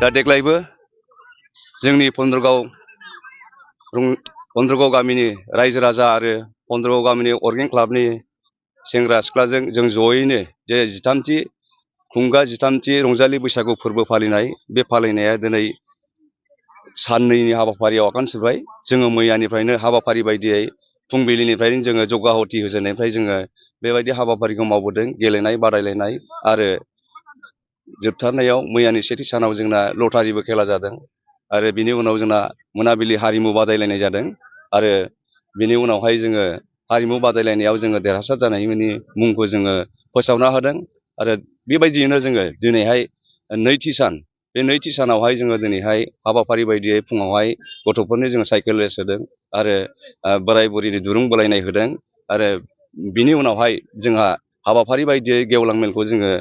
दा देग्लायबो जोंनि पन्द्रगाव गामिनि रायजो राजा आरो पन्द्रगाव गामिनि अर्गें क्लाबनि सेंग्रा सिख्लाजों जों जयैनो जे 13थि रंजालि बैसागु फोरबो फालिनाय बे फालिनाया दिनै साननैनि हाबाफारियाव आगान सुरबाय। जोङो मैयानिफ्रायनो हाबाफारि बायदियै फुंबिलिनिफ्रायनो जोङो जग्गाहति होजेननायनिफ्राय जोङो बेबायदि हाबाफारिखौ मावबोदों। गेलेनाय बादायलायनाय आरो जोबथारनायाव मैयानि सेथि सानाव जोंना लटारिबो खेला जादों आरो बिनि उनाव जोंना मोनाबिलि हारिमु बादायलायनाय जादों आरो बिनि उनावहाय जोङो हारिमु बादायलायनायाव जोङो देरहासार जानायनि मुंखौ जोङो फोसावना होदों आरो बेबायदियैनो जोङो दिनैहाय नैथि सान बे नैथि सानावहाय जोङो दिनैहाय हाबाफारि बायदियै फुङावहाय गथ'फोरनि जोङो साइकेल रेस होदों आरो बोराय बुरिनि दुरुं बोलायनाय होदों आरो बिनि उनावहाय जोंहा हाबाफारि बायदियै गेवलां मेलखौ जोङो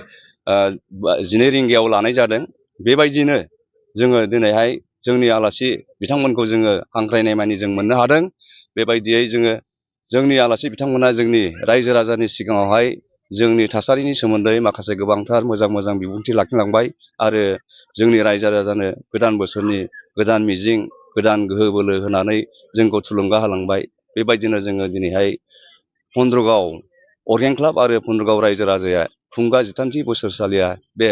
12 रिंगायाव लानाय जादों। बेबायदिनो जोङो दिनैहाय जोंनि आलासि बिथांमोनखौ जोङो हांख्रायनाय मानि जों मोननो हादों। बेबायदियै जोंनि आलासि बिथांमोना जोंनि रायजो राजानि सिगाङावहाय जोंनि थासारिनि सोमोन्दै माखासे गोबांथार मोजां बिबुंथि लाखिलांबाय आरो जोंनि रायजो राजानो गोदान बोसोरनि गोदान मिजिं गोदान गोहो बोलो होनानै जोंखौ थुलुंगा होलांबाय। बेबायदिनो जोङो दिनैहाय पन्द्रगाव अर्गें क्लाब आरो पन्द्रगाव रायजो राजाया खुंगा 13थि बोसोरसालिया बे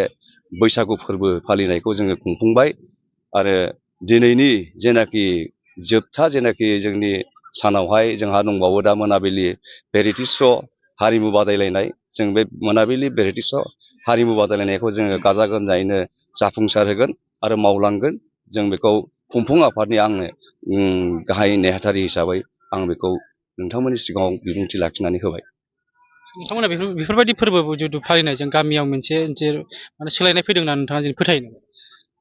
बैसागु फोरबो फालिनायखौ जोङो खुंफुंबाय आरो दिनैनि जेनाखि जोबथा जोंनि सानावहाय जोंहा दंबावो दा मोनाबिलि भेराइटि श' हारिमु बादायलायनाय। जों बे मोनाबिलि भेराइटि श' हारिमु बादायलायनायखौ जोङो गाजा गोमजायैनो जाफुंसार होगोन आरो मावलांगोन। जों बेखौ खुंफुं आफादनि आङो गाहाय नेहाथारि हिसाबै आं बेखौ नोंथांमोननि सिगाङाव बिबुंथि लाखिनानै होबाय। नोंथांमोना बेफोरबायदि फोरबो जिहेतु फालिनायजों गामियाव मोनसे माने सोलायनाय फैदों होनना नोंथाङा जों फोथायो?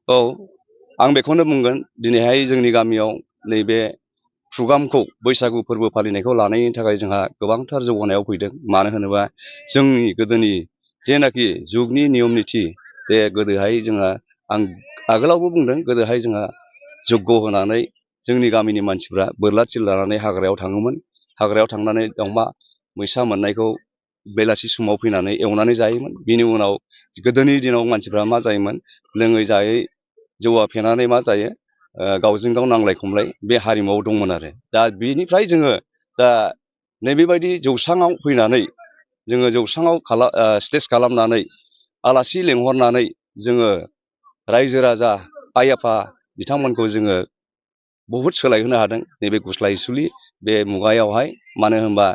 औ, आं बेखौनो बुंगोन दिनैहाय जोंनि गामियाव नैबे प्रग्रामखौ बैसागु फोरबो फालिनायखौ लानायनि थाखाय जोंहा गोबांथार जौगानायाव फैदों। मानो होनोबा जोंनि गोदोनि जेनाखि जुगनि नियम निथि बे गोदोहाय आं आगोलावबो बुंदों, गोदोहाय जोंहा जग्य होनानै जोंनि गामिनि मानसिफ्रा बोरला थिर लानानै हाग्रायाव थाङोमोन। हाग्रायाव थांनानै दाउमा मैसा मोननायखौ बेलासि समाव फैनानै एवनानै जायोमोन। बिनि उनाव गोदोनि दिनाव मानसिफ्रा मा जायोमोन, लोङै जायै जौवा फेनानै मा जायो, गावजों गाव नांलाय खमलाय बे हारिमुआव दंमोन आरो। दा बेनिफ्राय जोङो दा नैबेबायदि जौस्राङाव फैनानै जोङो जौस्राङाव स्टेज खालामनानै आलासि लेंहरनानै जोङो रायजो राजा आइ आफा बिथांमोनखौ जोङो बहुद सोलायहोनो हादों नैबे गुस्लायसुलि बे मुगायावहाय। मानो होनबा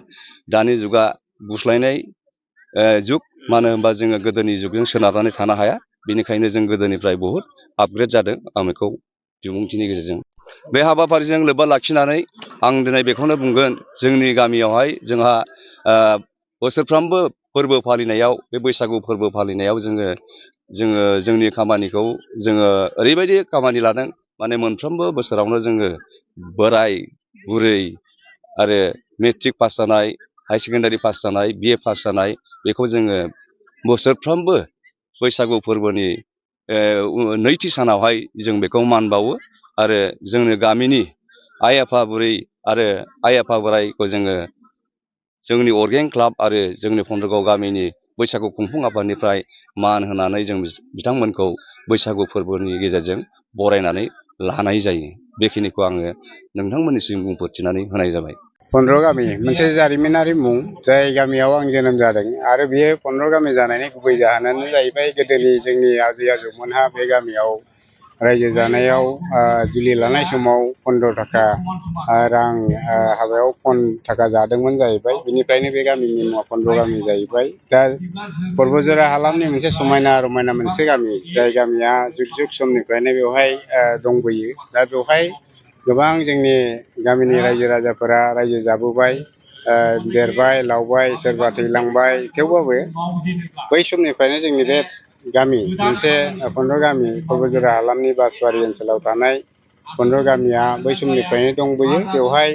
दानि जुगा गुस्लायनाय जुग। मानो होनबा जोङो गोदोनि जुगजों सोनारनानै थानो हाया। बेनिखायनो जों गोदोनिफ्राय बहुद आपग्रेड जादों। आं बेखौ बिबुंथिनि गेजेरजों बे हाबाफारिजों लोब्बा लाखिनानै आं दिनै बेखौनो बुंगोन, जोंनि गामियावहाय जोंहा बोसोरफ्रोमबो फोरबो फालिनायाव बे बैसागु फोरबो फालिनायाव जोङो जोंनि खामानिखौ जोङो ओरैबायदि खामानि लादों, माने मोनफ्रोमबो बोसोरावनो जोङो बोराय बुरै आरो मेट्रिक पास जानाय, हायार सेकेन्डारि पास जानाय, BA पास जानाय, बेखौ जोङो बोसोरफ्रोमबो बैसागु फोरबोनि नैथि सानावहाय जों बेखौ मान बावो आरो जोंनि गामिनि आइ आफा बुरै आरो आइ आफा बोरायखौ जोङो जोंनि अर्गें क्लाब आरो जोंनि पन्द्रगाव गामिनि बैसागु खुंफुं आफादनिफ्राय मान होनानै जों बिथांमोनखौ बैसागु फोरबोनि गेजेरजों बरायनानै लानाय जायो। बेखिनिखौ आङो नोंथांमोननिसिम बुंफोरथिनानै होनाय जाबाय। पन्द्रगाव गामि मोनसे जारिमिनारि मुं, जाय गामियाव आं जोनोम जादों आरो बेयो पन्द्रगाव गामि जानायनि गुबै जाहोनानो जाहैबाय गोदोनि जोंनि आजै आजौमोनहा बे गामियाव रायजो जानायाव जुलि लानाय समाव 15 थाखा रां हाबायाव थाखा जादोंमोन जाहैबाय। बेनिफ्रायनो बे गामिनि मुङा पन्द्रगाव गामि जाहैबाय। दा परबतझरा हालामनि मोनसे समायना रमायना मोनसे गामि, जाय गामिया जुग जुग समनिफ्रायनो बेवहाय दंबोयो। दा बेवहाय गोबां जोंनि गामिनि रायजो राजाफोरा रायजो जाबोबाय, देरबाय लावबाय, सोरबा थैलांबाय। थेवबाबो बै समनिफ्रायनो जोंनि बे गामि मोनसे पन्द्रगाव गामि, परबतझरा हालामनि बासबारि ओनसोलाव थानाय पन्द्रगाव गामिया बै समनिफ्रायनो दंबोयो। बेवहाय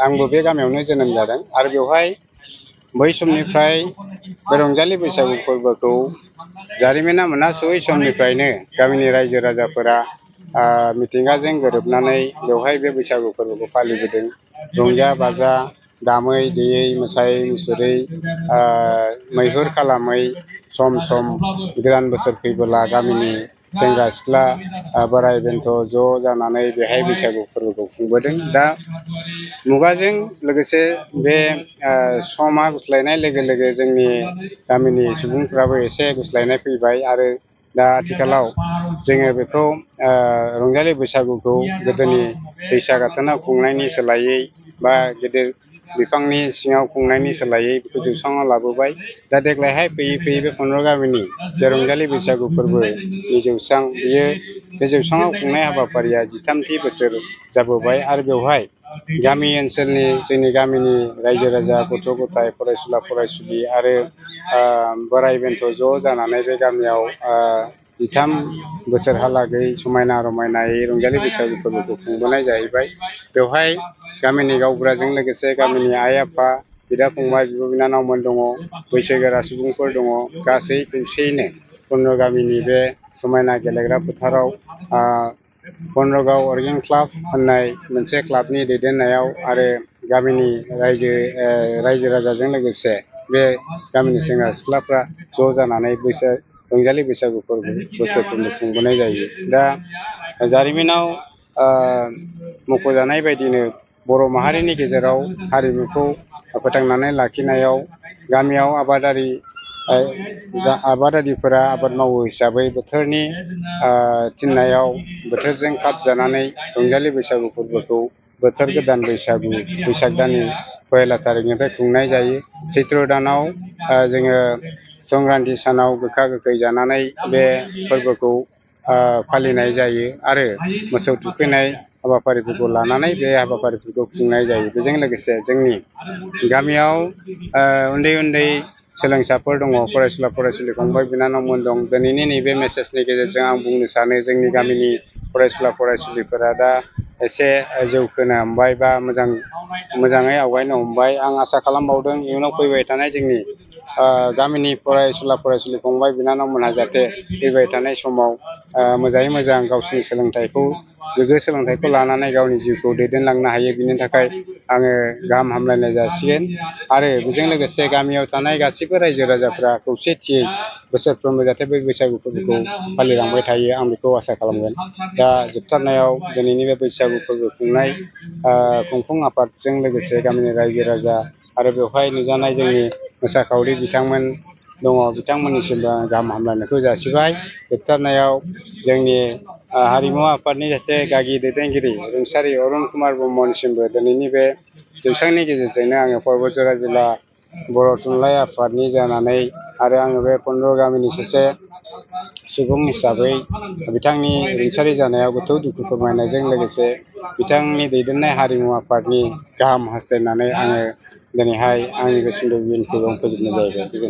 आंबो बे गामियावनो जोनोम जादों आरो बेवहाय बै समनिफ्राय बे रंजालि बैसागु फोरबोखौ जारिमिना मोनहासयै समनिफ्रायनो गामिनि रायजो राजाफोरा मिथिंगाजों गोरोबनानै बेवहाय बे बैसागु फोरबोखौ फालिबोदों। रंजा बाजा, दामै देयै, मोसायै मुसुरै, मैहुर खालामै, सम सम गोदान बोसोर फैबोला गामिनि सेंग्रा सिख्ला बोराइ बेन्थ' ज' जानानै बेहाय बैसागु फोरबोखौ खुंबोदों। दा मुगाजों लोगोसे बे समा गुस्लायनाय लोगो लोगो जोंनि गामिनि सुबुंफ्राबो एसे गुस्लायनाय फैबाय आरो दा आथिखालाव जोङो बेखौ रंजालि बैसागुखौ गोदोनि दैसा गाथोनाव खुंनायनि सोलायै बा गेदेर बिफांनि सिङाव खुंनायनि सोलायै बेखौ जौस्राङाव लाबोबाय। दा देग्लायहाय फैयै फैयै बे 15 गामिनि जे रंजालि बैसागु फोरबोनि जौस्रां बे जौस्राङाव खुंनाय हाबाफारिया 13थि बोसोर जाबोबाय आरो बेवहाय गामि ओनसोलनि जोंनि गामिनि रायजो राजा गथ' गथाय फरायसुला फरायसुलि आरो बोराइ बेन्थ' ज' जानानै बे गामियाव 13 बोसोरहालागै समायना रमायनायै रंजालि बैसागु फोरबोखौ खुंबोनाय जाहैबाय। बेवहाय गामिनि गावबुराजों लोगोसे गामिनि आइ आफा बिदा फंबाय बिब' बिनानावमोन दङ, बैसोगोरा सुबुंफोर दङ, गासै खौसेयैनो 15 गामिनि बे समायना गेलेग्रा फोथाराव बनरगाव अर्गेन क्लाब होननाय मोनसे क्लाबनि दैदेननायाव आरो गामिनि रायजो राजाजों लोगोसे बे गामिनि सेंग्रा सिख्लाफ्रा ज' जानानै रंजालि बैसागु फोरबो बोसोरफ्रोमबो खुंबोनाय जायो। दा जारिमिनाव मख'जानाय बायदिनो बर' माहारिनि गेजेराव हारिमुखौ फोथांनानै लाखिनायाव गामियाव आबादारिफोरा आबाद मावो हिसाबै बोथोरनि थिननायाव बोथोरजों खाब जानानै रंजालि बैसागु फोरबोखौ बोथोर गोदान बैसाग दाननि 1 थारिखनिफ्राय खुंनाय जायो। सैत्र दानाव जोङो संक्रान्ति सानाव गोखा गोखै जानानै बे फोरबोखौ फालिनाय जायो आरो मोसौ थुखैनाय हाबाफारिफोरखौ लानानै बे हाबाफारिफोरखौ खुंनाय जायो। बेजों लोगोसे जोंनि गामियाव उन्दै उन्दै सोलोंसाफोर दङ, फरायसुला फरायसुलि फंबाय बिनानावमोन दं। दिनैनि नैबे मेसेजनि गेजेरजों आं बुंनो सानो जोंनि गामिनि फरायसुला फरायसुलिफोरा दा एसे जौखोनो हमबाय बा मोजाङै आवगायनो हमबाय। आं आसा खालामबावदों इयुनाव फैबाय थानाय जोंनि गामिनि फरायसुला फरायसुलि फंबाय बिनानावमोनहा जाहाथे फैबाय थानाय समाव मोजाङै मोजां गावसिनि गोग्गो सोलोंथाइखौ लानानै गावनि जिउखौ दैदेनलांनो हायो। बिनि थाखाय आङो गाहाम हामलायनाय जासिगोन आरो बेजों लोगोसे गामियाव थानाय गासैबो रायजो राजाफ्रा खौसेथियै बोसोरफ्रोमबो जाहाथे बै बैसागु फोरबोखौ फालिलांबाय थायो आं बेखौ आसा खालामगोन। दा जोबथारनायाव दिनैनि बे बैसागु फोरबो खुंनाय खुंफुं आफादजों लोगोसे गामिनि रायजो राजा आरो बेवहाय नुजानाय जोंनि मोसाखावरि बिथांमोन दङ, बिथांमोननिसिमबो आं गाहाम हामलायनायखौ जासिबाय। जोबथारनायाव जोंनि हारिमु आफादनि सासे गागि दैदेनगिरि रुंसारि अरुन कुमार ब्रह्मनिसिमबो दिनैनि बे जौस्रांनि गेजेरजोंनो आङो परबतजरा जिल्ला बर' थुनलाइ आफादनि जानानै आरो आङो बे 15 गामिनि सासे सुबुं हिसाबै बिथांनि रुंसारि जानायाव गोथौ दुखु फोरमायनायजों लोगोसे बिथांनि दैदेननाय हारिमु आफादनि गाहाम हास्थायनानै आङो दिनैहाय आंनि बे सुंद' बिबुंथिखौ फोजोबनाय जाहैबाय। गोजोन्थों।